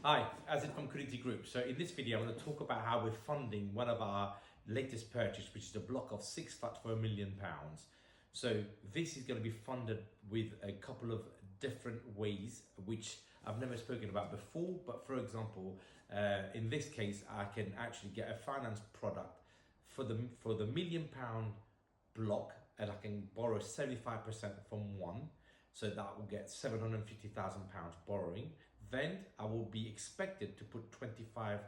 Hi, Azid from Credity Group. So in this video, I'm going to talk about how we're funding one of our latest purchase, which is a block of 6 flats for £1 million. So this is going to be funded with a couple of different ways, which I've never spoken about before. But for example, in this case, I can actually get a finance product for the £1 million block, and I can borrow 75% from one. So that will get £750,000 borrowing. Then I will be expected to put 25%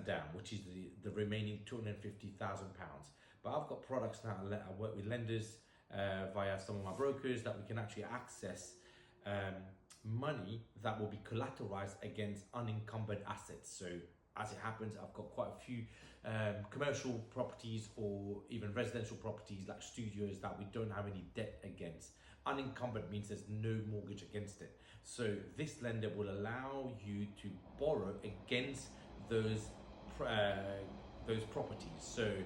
down, which is the remaining £250,000. But I've got products now. I work with lenders via some of my brokers that we can actually access money that will be collateralized against unencumbered assets. So as it happens, I've got quite a few commercial properties or even residential properties like studios that we don't have any debt against. Unencumbered means there's no mortgage against it. So this lender will allow you to borrow against those properties. So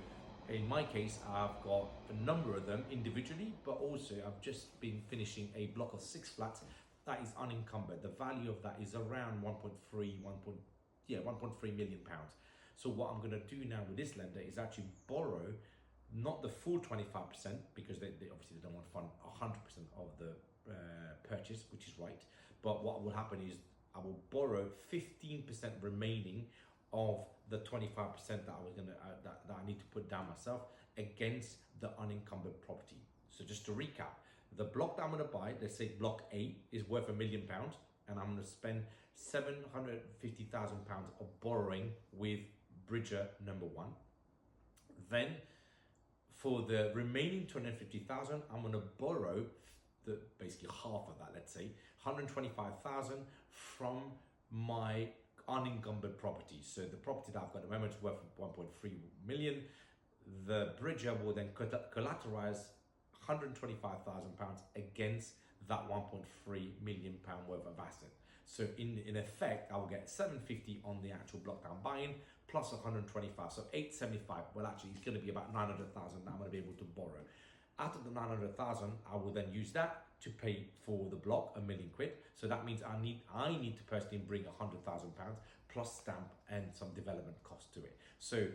in my case, I've got a number of them individually, but also I've just been finishing a block of 6 flats that is unencumbered. The value of that is around 1.3 million pounds. So what I'm going to do now with this lender is actually borrow not the full 25%, because they obviously don't want to fund 100% of the purchase, which is right. But what will happen is I will borrow 15% remaining of the 25% that I was gonna that I need to put down myself against the unencumbered property. So just to recap, the block that I'm going to buy, let's say block A, is worth £1 million, and I'm going to spend £750,000 of borrowing with Bridger number one. Then for the remaining £250,000, I'm going to borrow basically half of that, let's say £125,000 from my unencumbered property. So the property that I've got at the moment is worth 1.3 million. The Bridger will then collateralize £125,000 against that 1.3 million pound worth of asset. So in effect, I will get 750 on the actual block that I'm buying plus 125, so 875. Well, actually, it's going to be about 900,000 that I'm going to be able to borrow. Out of the 900,000, I will then use that to pay for the block, £1 million. So that means I need to personally bring £100,000 plus stamp and some development cost to it. So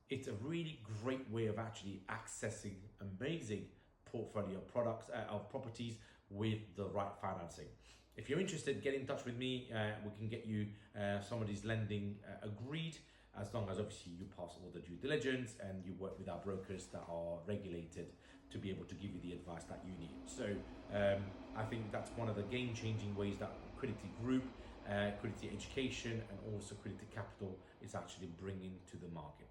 it's a really great way of actually accessing amazing portfolio of products of properties with the right financing. If you're interested, get in touch with me. We can get you some of these lending agreed, as long as obviously you pass all the due diligence and you work with our brokers that are regulated to be able to give you the advice that you need. So I think that's one of the game-changing ways that Credity Group, Credity Education, and also Credity Capital is actually bringing to the market.